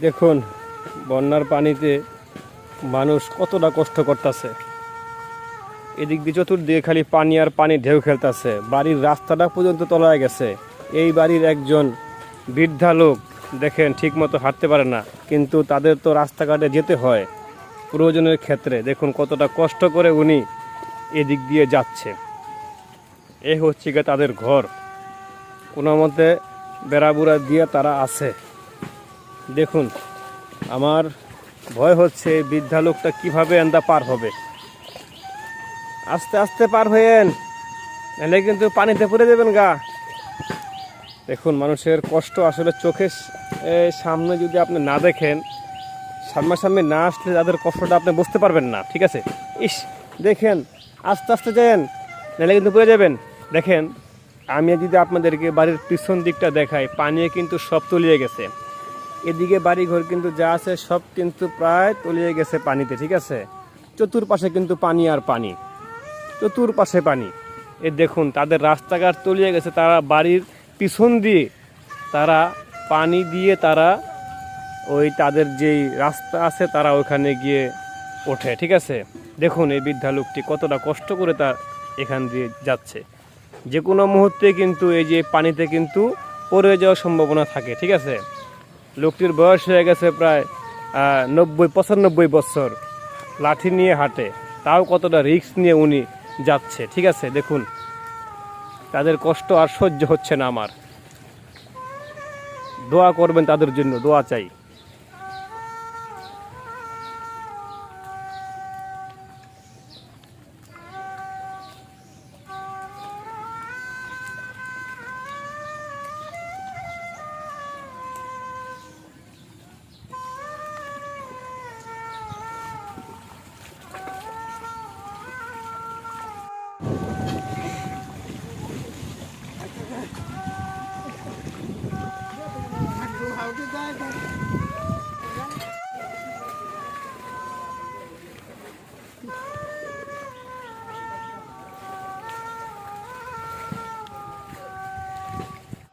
দেখুন বন্যার পানিতে মানুষ কতটা কষ্ট করতেছে। এদিক দিয়ে চতুর্দিকে খালি পানি আর পানি ঢেউ খেলতেছে, বাড়ির রাস্তাটা পর্যন্ত তলায় গেছে। এই বাড়ির একজন বৃদ্ধা লোক দেখেন ঠিক মতো হাঁটতে পারে না, কিন্তু তাদের তো রাস্তাঘাটে যেতে হয় প্রয়োজনের ক্ষেত্রে। দেখুন কতটা কষ্ট করে উনি এদিক দিয়ে যাচ্ছে। এই হচ্ছে গিয়ে তাদের ঘর, কোনো মতে বেড়াবুড়া দিয়ে তারা আছে। দেখুন আমার ভয় হচ্ছে বৃদ্ধা লোকটা কিভাবে এন্দা পার হবে। আস্তে আস্তে পার হয়েন, নাহলে কিন্তু পানিতে পড়ে যাবেন গা। দেখুন মানুষের কষ্ট আসলে চোখের সামনে যদি আপনি না দেখেন, সামনাসামনি না আসলে তাদের কষ্টটা আপনি বুঝতে পারবেন না। ঠিক আছে, ইস দেখেন আস্তে আস্তে যান, নাহলে কিন্তু পড়ে যাবেন। দেখেন আমি যদি আপনাদেরকে বাড়ির পিছন দিকটা দেখাই, পানি কিন্তু সব তলিয়ে গেছে। এদিকে বাড়িঘর কিন্তু যা আছে সব কিন্তু প্রায় তলিয়ে গেছে পানিতে। ঠিক আছে, চতুর্পাশে কিন্তু পানি আর পানি, চতুর্পাশে পানি। এ দেখুন তাদের রাস্তাঘাট তলিয়ে গেছে, তারা বাড়ির পিছন দিয়ে তারা পানি দিয়ে তারা ওই তাদের যেই রাস্তা আছে তারা ওখানে গিয়ে ওঠে। ঠিক আছে, দেখুন এই বৃদ্ধা লোকটি কতটা কষ্ট করে তার এখান দিয়ে যাচ্ছে। যে কোনো মুহূর্তে কিন্তু এই যে পানিতে কিন্তু পড়ে যাওয়ার সম্ভাবনা থাকে। ঠিক আছে, লোকটির বয়স হয়ে গেছে প্রায় 90-95 বছর, লাঠি নিয়ে হাঁটে, তাও কতটা রিস্ক নিয়ে উনি যাচ্ছে। ঠিক আছে, দেখুন তাদের কষ্ট আর সহ্য হচ্ছে না আমার। দোয়া করবেন তাদের জন্য, দোয়া চাই।